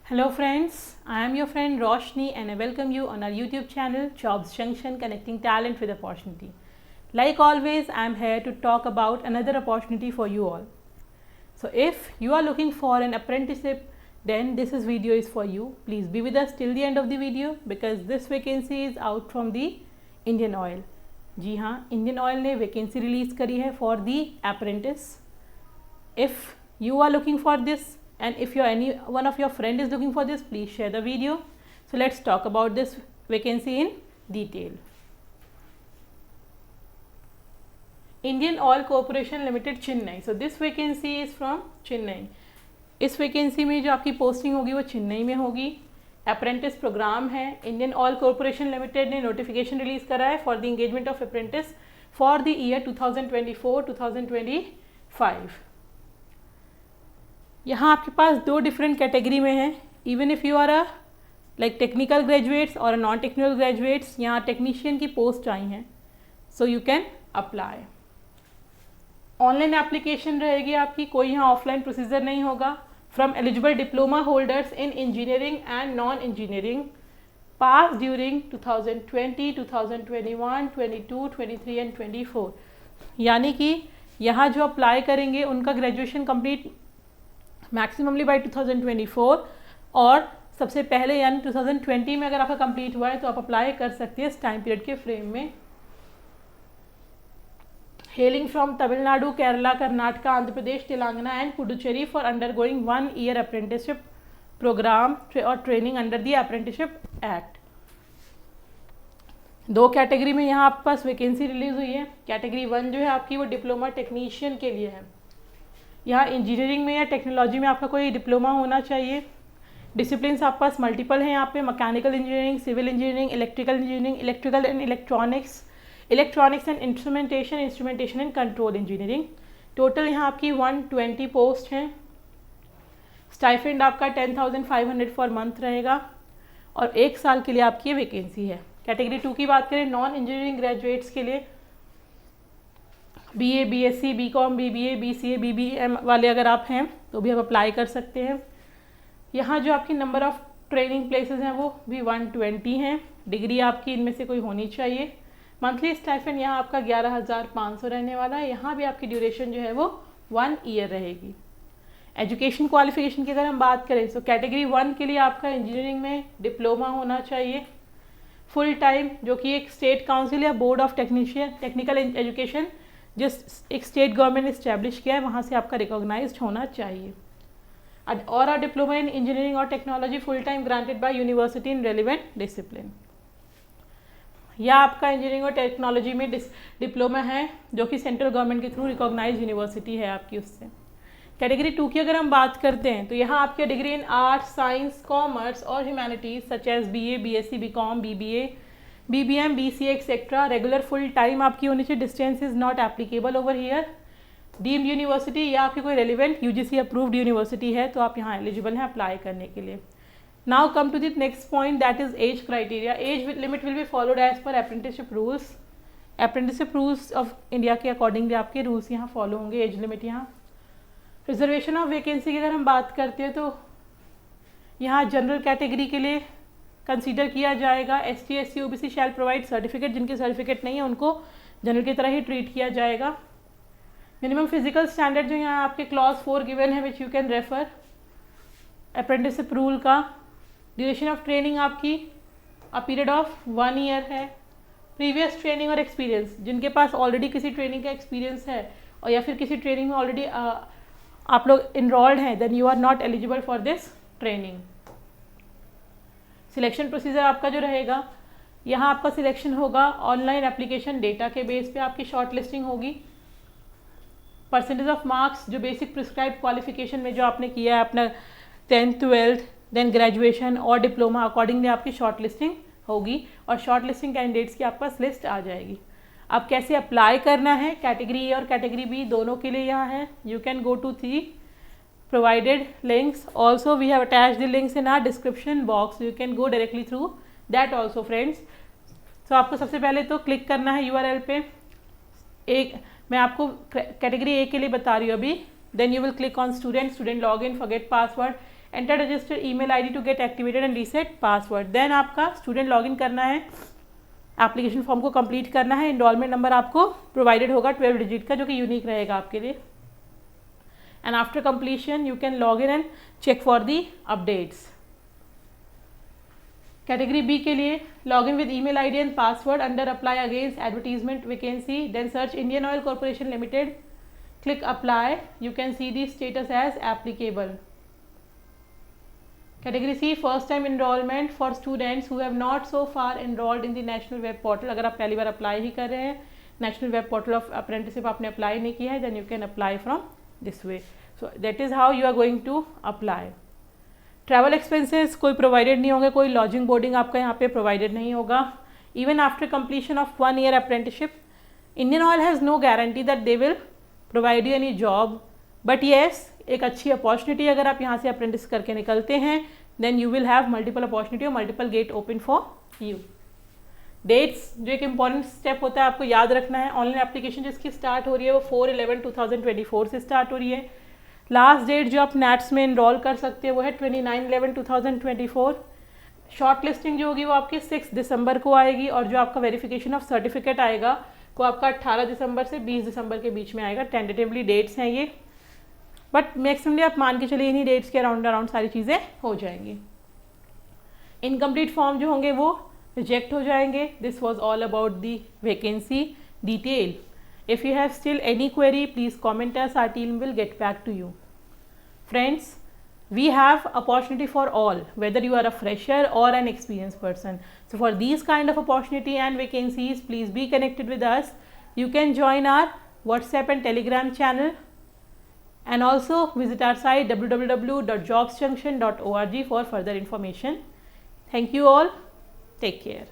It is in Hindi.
Hello friends, I am your friend Roshni and I welcome you on our YouTube channel Jobs Junction, connecting talent with opportunity. Like always, I am here to talk about another opportunity for you all. So if you are looking for an apprenticeship, then this video is for you. Please be with us till the end of the video because this vacancy is out from the Indian Oil. जी हाँ, Indian Oil ने vacancy release करी है for the apprentice. If you are looking for this and if any one of your friend is looking for this, please share the video. So let's talk about this vacancy in detail. Indian Oil Corporation Limited Chennai. So this vacancy is from Chennai. इस वैकेंसी में जो आपकी पोस्टिंग होगी वो चेन्नई में होगी. अप्रेंटिस प्रोग्राम है. इंडियन ऑयल कॉरपोरेशन लिमिटेड ने नोटिफिकेशन रिलीज करा है for the engagement of apprentice for the year 2024-2025. यहाँ आपके पास दो डिफरेंट कैटेगरी में है. Even if you are a like technical graduates और नॉन टेक्निकल ग्रेजुएट्स, यहाँ टेक्नीशियन की पोस्ट आई हैं. So you can apply. Online application रहेगी आपकी, कोई यहाँ ऑफलाइन प्रोसीजर नहीं होगा. From eligible diploma holders in engineering and non engineering pass during 2020, 2021, 22, 23 and 24. यानी कि यहाँ जो अप्लाई करेंगे उनका ग्रेजुएशन कंप्लीट मैक्सिममली बाय 2024 और सबसे पहले यानी 2020 में अगर आपका कंप्लीट हुआ है तो आप अप्लाई कर सकते हैं इस टाइम पीरियड के फ्रेम में. Hailing from Tamil Nadu, Kerala, Karnataka, Andhra Pradesh, Telangana and Puducherry for undergoing 1 year apprenticeship program और training under the apprenticeship act. दो कैटेगरी में यहाँ आपके पास वैकेंसी रिलीज हुई है. कैटेगरी 1 जो है आपकी वो डिप्लोमा टेक्नीशियन के लिए है. यहाँ इंजीनियरिंग में या टेक्नोलॉजी में आपका कोई डिप्लोमा होना चाहिए. डिसिप्लिन्स आपके पास मल्टीपल हैं यहाँ पे. Mechanical engineering, civil engineering, electrical engineering, electrical and electronics, electronics and instrumentation, instrumentation and control engineering. Total यहाँ आपकी 120 पोस्ट हैं. स्टाइफेंड आपका 10,500 फॉर मंथ रहेगा और 1 साल के लिए आपकी वैकेंसी है. कैटेगरी 2 की बात करें, नॉन इंजीनियरिंग ग्रेजुएट्स के लिए BA, BSc, BCom, BBA, BCA, BBM वाले अगर आप हैं तो भी आप अप्लाई कर सकते हैं. यहाँ जो आपकी नंबर ऑफ़ ट्रेनिंग प्लेसेस हैं वो भी 120 हैं. डिग्री आपकी इनमें से कोई होनी चाहिए. मंथली स्टाइफेंड यहाँ आपका 11,500 रहने वाला है. यहाँ भी आपकी ड्यूरेशन जो है वो 1 ईयर रहेगी. एजुकेशन क्वालिफिकेशन की अगर हम बात करें तो कैटेगरी 1 के लिए आपका इंजीनियरिंग में डिप्लोमा होना चाहिए फुल टाइम, जो कि एक स्टेट काउंसिल या बोर्ड ऑफ टेक्निकल एजुकेशन जिस एक स्टेट गवर्नमेंट ने इस्टेब्लिश किया है वहाँ से आपका रिकॉग्नाइज्ड होना चाहिए. और आ डिप्लोमा इन इंजीनियरिंग और technology full time granted by university in relevant discipline. या आपका इंजीनियरिंग और टेक्नोलॉजी में डिप्लोमा है जो कि सेंट्रल गवर्नमेंट के थ्रू रिकॉग्नाइज यूनिवर्सिटी है आपकी उससे. कैटेगरी 2 की अगर हम बात करते हैं तो यहाँ आपके degree in arts, science, commerce और humanities such as BA, BSc, BCom, BBA, BBM, BCA etcetera. Regular full time आपकी होनी चाहिए. Distance is not applicable over here. Deemed university या आपकी कोई रेलिवेंट UGC अप्रूव्ड यूनिवर्सिटी है तो आप यहाँ एलिजिबल हैं अप्लाई करने के लिए. Now come to the next point, that is age criteria. Age limit will be followed as per apprenticeship rules. Apprenticeship rules of India के अकॉर्डिंगली आपके रूल्स यहाँ फॉलो होंगे. एज लिमिट यहाँ. रिजर्वेशन ऑफ वैकेंसी की अगर हम बात करते हैं तो यहाँ जनरल कैटेगरी के लिए कंसीडर किया जाएगा. ST, SC, OBC शैल प्रोवाइड सर्टिफिकेट. जिनके सर्टिफिकेट नहीं है उनको जनरल की तरह ही ट्रीट किया जाएगा. मिनिमम फिजिकल स्टैंडर्ड जो यहाँ आपके क्लॉज 4 गिवन है which you can refer. Apprenticeship rule का ड्यूरेशन ऑफ ट्रेनिंग आपकी अ पीरियड ऑफ 1 ईयर है. प्रीवियस ट्रेनिंग और एक्सपीरियंस, जिनके पास ऑलरेडी किसी ट्रेनिंग का एक्सपीरियंस है और या फिर किसी ट्रेनिंग में ऑलरेडी आप लोग इनरोल्ड हैं, then you are not eligible for this training. Selection procedure आपका जो रहेगा, यहाँ आपका सिलेक्शन होगा ऑनलाइन एप्लीकेशन डेटा के बेस पे आपकी शॉर्ट लिस्टिंग होगी. परसेंटेज ऑफ मार्क्स जो बेसिक प्रिस्क्राइब क्वालिफिकेशन में जो आपने किया है अपना 10th, 12th, देन ग्रेजुएशन और डिप्लोमा, अकॉर्डिंगली आपकी शॉर्ट लिस्टिंग होगी और शॉर्ट लिस्टिंग कैंडिडेट्स की आपके पास लिस्ट आ जाएगी. अब कैसे अप्लाई करना है, कैटेगरी A और कैटेगरी B दोनों के लिए यहाँ है. You can go to 3 provided links. Also we have attached the links in our description box. You can go directly through that also friends. So आपको सबसे पहले तो क्लिक करना है URL पे. एक मैं आपको कैटेगरी A के लिए बता रही हूँ अभी. Then you will click on student login, forget password enter register email ID to get activated and reset password. Then आपका स्टूडेंट लॉगिन करना है, एप्लीकेशन फॉर्म को कंप्लीट करना है। इनरोलमेंट नंबर आपको प्रोवाइडेड होगा 12 डिजिट का, जो कि यूनिक रहेगा आपके लिए। And after completion you can log in and check for the updates. Category B के लिए log in with email ID and password under apply against advertisement vacancy, then search Indian Oil Corporation Limited, click apply, you can see the status as applicable. Category C, first time enrollment for students who have not so far enrolled in the national web portal। अगर आप पहली बार अप्लाई ही कर रहे हैं, national web portal of apprenticeship आपने अप्लाई नहीं किया है, then you can apply from this way. So that is how you are going to apply. Travel expenses कोई प्रोवाइडेड नहीं होंगे, कोई लॉजिंग बोर्डिंग आपका यहाँ पे प्रोवाइडेड नहीं होगा। Even after completion of 1 year apprenticeship, Indian Oil has no guarantee that they will provide you any job, but yes एक अच्छी अपॉर्चुनिटी अगर आप यहाँ से अप्रेंटिस करके निकलते हैं, then you will have multiple opportunity और multiple gate open for you. Dates जो एक इंपॉर्टेंट स्टेप होता है आपको याद रखना है। ऑनलाइन एप्लीकेशन जिसकी स्टार्ट हो रही है वो 4/11/2024 से स्टार्ट हो रही है। लास्ट डेट जो आप नेट्स में इनरोल कर सकते हैं वो है 29/11/2024। शॉर्ट लिस्टिंग जो होगी वो आपकी 6 दिसंबर को आएगी, और जो आपका वेरिफिकेशन ऑफ सर्टिफिकेट आएगा वो आपका 18 दिसंबर से 20 दिसंबर के बीच में आएगा। टेंटेटिवली डेट्स हैं ये, बट मैक्सिममली आप मान के चलिए इन्हीं डेट्स के अराउंड सारी चीज़ें हो जाएंगी। इनकम्प्लीट फॉर्म जो होंगे वो रिजेक्ट हो जाएंगे। This was all about the vacancy detail. If you have still any query, please comment us, our team will get back to you. Friends, we have opportunity for all, whether you are a fresher or an experienced person. So for these kind of opportunity and vacancies, please be connected with us. You can join our WhatsApp and Telegram channel, and also visit our site www.jobsjunction.org for further information. Thank you all. Take care.